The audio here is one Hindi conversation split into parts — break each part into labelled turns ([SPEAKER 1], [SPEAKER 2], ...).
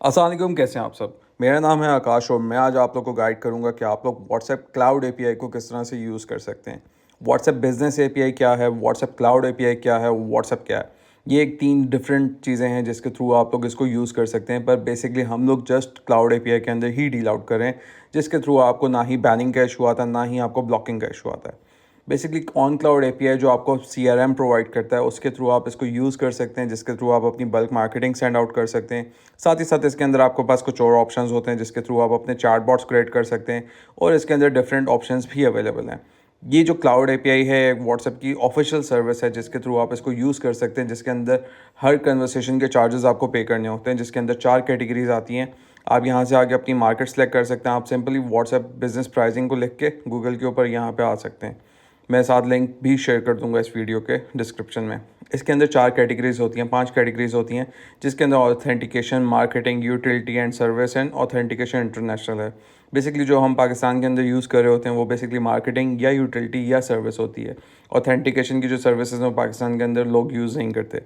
[SPEAKER 1] अस्सलाम वालेकुम, कैसे हैं आप सब। मेरा नाम है आकाश और मैं आज आप लोग को गाइड करूंगा कि आप लोग व्हाट्सएप क्लाउड एपीआई को किस तरह से यूज़ कर सकते हैं। व्हाट्सएप बिजनेस एपीआई क्या है, व्हाट्सएप क्लाउड एपीआई क्या है, व्हाट्सएप क्या है। ये एक 3 डिफरेंट चीज़ें हैं जिसके थ्रू आप लोग इसको यूज़ कर सकते हैं, पर बेसिकली हम लोग जस्ट क्लाउड एपीआई के अंदर ही डील आउट करें, जिसके थ्रू आपको ना ही बैनिंग का इशू आता है, ना ही आपको ब्लॉकिंग का इशू आता है। बेसिकली ऑन क्लाउड एपीआई जो आपको सीआरएम प्रोवाइड करता है, उसके थ्रू आप इसको यूज़ कर सकते हैं, जिसके थ्रू आप अपनी बल्क मार्केटिंग सेंड आउट कर सकते हैं। साथ ही साथ इसके अंदर आपके पास कुछ और ऑप्शंस होते हैं जिसके थ्रू आप अपने चैटबॉट्स क्रिएट कर सकते हैं और इसके अंदर डिफरेंट ऑप्शंस भी अवेलेबल हैं। ये जो क्लाउड एपीआई है व्हाट्सएप की ऑफिशियल सर्विस है जिसके थ्रू आप इसको यूज़ कर सकते हैं, जिसके अंदर हर कन्वर्सेशन के चार्जेस आपको पे करने होते हैं, जिसके अंदर 4 कैटेगरीज आती हैं। आप यहाँ से आगे अपनी मार्केट सेलेक्ट कर सकते हैं। आप सिंपली व्हाट्सएप बिजनेस प्राइसिंग को लिख के गूगल के ऊपर यहाँ पे आ सकते हैं। मैं साथ लिंक भी शेयर कर दूंगा इस वीडियो के डिस्क्रिप्शन में। इसके अंदर 4 कैटेगरीज होती हैं, 5 कैटेगरीज होती हैं, जिसके अंदर authentication, marketing, utility and service and authentication international है। बेसिकली जो हम पाकिस्तान के अंदर यूज़ कर रहे होते हैं वो बेसिकली मार्केटिंग या यूटिलिटी या सर्विस होती है। ऑथेंटिकेशन की जो सर्विसेज हैं वो पाकिस्तान के अंदर लोग यूज़ नहीं करते।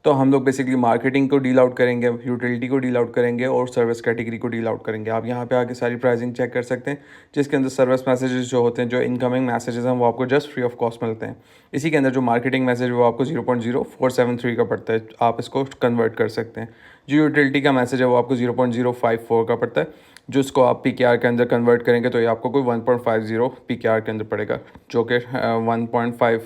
[SPEAKER 1] तो हम लोग बेसिकली मार्केटिंग को डील आउट करेंगे, यूटिलिटी को डील आउट करेंगे और सर्विस कैटेगरी को डील आउट करेंगे। आप यहाँ पे आके सारी प्राइसिंग चेक कर सकते हैं, जिसके अंदर सर्विस मैसेजेस जो होते हैं, जो इनकमिंग मैसेजेस हैं, वो आपको जस्ट फ्री ऑफ कॉस्ट मिलते हैं। इसी के अंदर जो मार्केटिंग मैसेज वो आपको 0.0473 का पड़ता है, आप इसको कन्वर्ट कर सकते हैं। जो यूटिलिटी का मैसेज है वो आपको 0.054 का पड़ता है, जो इसको आप पीकेआर के अंदर कन्वर्ट करेंगे तो ये आपको कोई 1.50 पीकेआर के अंदर पड़ेगा, जो कि 1.5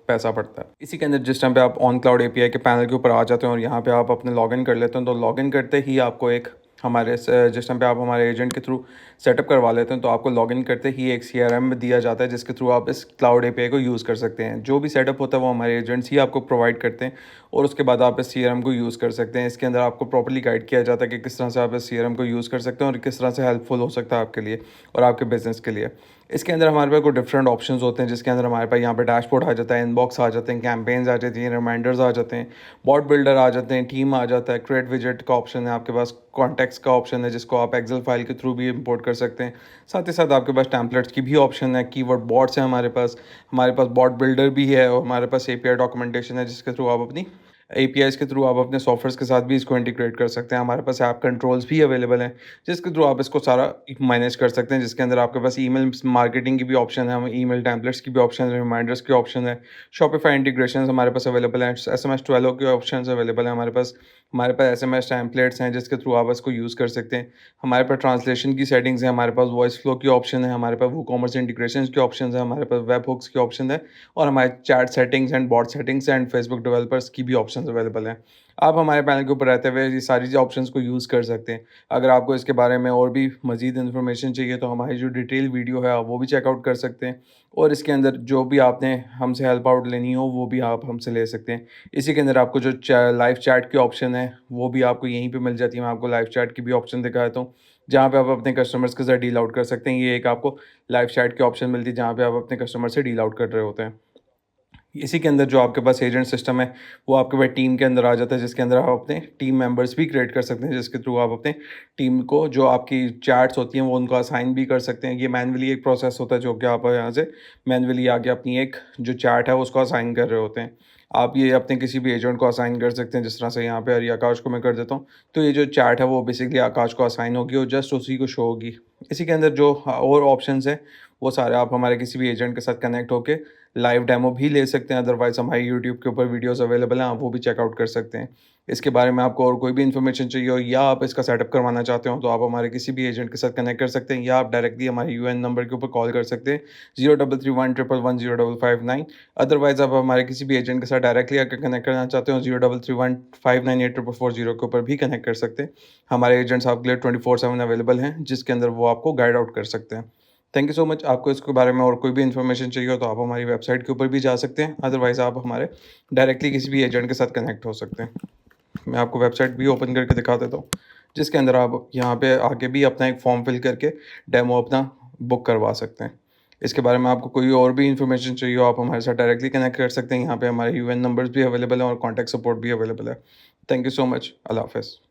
[SPEAKER 1] पैसा पड़ता है। इसी के अंदर जिस टाइम पे आप ऑन क्लाउड एपीआई के पैनल के ऊपर आ जाते हैं और यहाँ पे आप अपने लॉगिन कर लेते हैं, तो लॉगिन करते ही आपको एक जिस टाइम पे आप हमारे एजेंट के थ्रू सेटअप करवा लेते हैं, तो आपको लॉगिन करते ही एक सीआरएम दिया जाता है, जिसके थ्रू आप इस क्लाउड एपीआई को यूज़ कर सकते हैं। जो भी सेटअप होता है वो हमारे एजेंट्स ही आपको प्रोवाइड करते हैं और उसके बाद आप इस सीआरएम को यूज़ कर सकते हैं। इसके अंदर आपको प्रॉपर्ली गाइड किया जाता है कि किस तरह से आप इस सीआरएम को यूज़ कर सकते हैं और किस तरह से हेल्पफुल हो सकता है आपके लिए और आपके बिजनेस के लिए। इसके अंदर हमारे पास कुछ डिफरेंट ऑप्शंस होते हैं, जिसके अंदर हमारे पास यहाँ पे डैशबोर्ड आ जाता है, इनबॉक्स आ जाते हैं, कैंपेन्स आ जाती हैं, रिमाइंडर्स आ जाते हैं, बॉट बिल्डर आ जाते हैं, टीम आ जाता है, क्रिएट विजेट का ऑप्शन है, आपके पास कॉन्टेक्ट्स का ऑप्शन है जिसको आप एक्सेल फाइल के थ्रू भी इंपोर्ट कर सकते हैं। साथ ही साथ आपके पास टेम्पलेट्स की भी ऑप्शन है, कीवर्ड बॉट्स हैं हमारे पास बॉट बिल्डर भी है और हमारे पास एपीआई डॉक्यूमेंटेशन है, जिसके थ्रू आप अपनी एपीआईज के थ्रू आप अपने सॉफ्टवेयर्स के साथ भी इसको इंटीग्रेट कर सकते हैं। हमारे पास ऐप कंट्रोल्स भी अवेलेबल हैं, जिसके थ्रू आप इसको सारा मैनेज कर सकते हैं, जिसके अंदर आपके पास ईमेल मार्केटिंग की भी ऑप्शन है, ईमेल टेम्पलेट्स की भी ऑप्शन है, रिमाइंडर्स की ऑप्शन है, शॉपिफाई इंटीग्रेशन हमारे पास अवेलेबल हैं, SMS 12 के ऑप्शन अवेलेबल हैं हमारे पास SMS टेम्पलेट्स हैं जिसके थ्रू आप इसको यूज़ कर सकते हैं। हमारे पास ट्रांसलेशन की सेटिंग्स है, हमारे पास वॉइस फ्लो की ऑप्शन है, हमारे पास वूकॉमर्स इंटीग्रेशन की ऑप्शन है, हमारे पास वेब हुक्स की ऑप्शन है और हमारे chat settings and bot settings and Facebook developers की भी ऑप्शन अवेलेबल हैं। आप हमारे पैनल के ऊपर रहते हुए ये सारी ऑप्शंस को यूज़ कर सकते हैं। अगर आपको इसके बारे में और भी मज़ीद इन्फॉर्मेशन चाहिए तो हमारी जो डिटेल वीडियो है आप वो भी चेकआउट कर सकते हैं और इसके अंदर जो भी आपने हमसे हेल्प आउट लेनी हो वो भी आप हमसे ले सकते हैं। इसी के अंदर आपको जो लाइव चैट की ऑप्शन है वो भी आपको यहीं पे मिल जाती है। मैं आपको लाइव चैट की भी ऑप्शन दिखा देता हूँ, जहाँ पे आप अपने कस्टमर्स के साथ डील आउट कर सकते हैं। ये एक आपको लाइव चैट की ऑप्शन मिलती है जहाँ पे आप अपने कस्टमर से डील आउट कर रहे होते हैं। इसी के अंदर जो आपके पास एजेंट सिस्टम है वो आपके पास टीम के अंदर आ जाता है, जिसके अंदर आप अपने टीम मेंबर्स भी क्रिएट कर सकते हैं, जिसके थ्रू आप अपने टीम को जो आपकी चैट्स होती हैं वो उनको असाइन भी कर सकते हैं। ये मैनुअली एक प्रोसेस होता है जो कि आप यहाँ से मैनुअली आके अपनी एक जो चैट है उसको असाइन कर रहे होते हैं। आप ये अपने किसी भी एजेंट को असाइन कर सकते हैं, जिस तरह से यहाँ पे अरी आकाश को मैं कर देता हूँ, तो ये जो चैट है वो बेसिकली आकाश को असाइन होगी और जस्ट उसी को शो होगी। इसी के अंदर जो और ऑप्शंस हैं वो सारे आप हमारे किसी भी एजेंट के साथ कनेक्ट होके लाइव डेमो भी ले सकते हैं। अदरवाइज़ हमारे यूट्यूब के ऊपर वीडियोस अवेलेबल हैं, आप वो भी चेकआउट कर सकते हैं। इसके बारे में आपको और कोई भी इन्फॉर्मेशन चाहिए हो या आप इसका सेटअप करवाना चाहते हो तो आप हमारे किसी भी एजेंट के साथ कनेक्ट कर सकते हैं या आप डायरेक्टली हमारे यूएन नंबर के ऊपर कॉल कर सकते हैं 0331110559। अदरवाइज़ आप हमारे किसी भी एजेंट के साथ डायरेक्टली आकर कनेक्ट करना चाहते हो 0331598440 के ऊपर भी कनेक्ट कर सकते हैं। हमारे एजेंट्स आपके लिए 24/7 अवेलेबल हैं, जिसके अंदर वो आपको गाइड आउट कर सकते हैं। Thank you so much. आपको इसके बारे में और कोई भी इन्फॉर्मेशन चाहिए हो तो आप हमारी वेबसाइट के ऊपर भी जा सकते हैं, अदरवाइज़ आप हमारे डायरेक्टली किसी भी एजेंट के साथ कनेक्ट हो सकते हैं। मैं आपको वेबसाइट भी ओपन करके दिखा देता हूँ, जिसके अंदर आप यहाँ पे आके भी अपना एक फॉर्म फिल करके डेमो अपना बुक करवा सकते हैं। इसके बारे में आपको कोई और भी इन्फॉर्मेशन चाहिए हो आप हमारे साथ डायरेक्टली कनेक्ट कर सकते हैं। यहाँ पे हमारे यूएन नंबर्स भी अवेलेबल हैं और कॉन्टैक्ट सपोर्ट भी अवेलेबल है। Thank you so much. अल्लाह हाफ़िज़।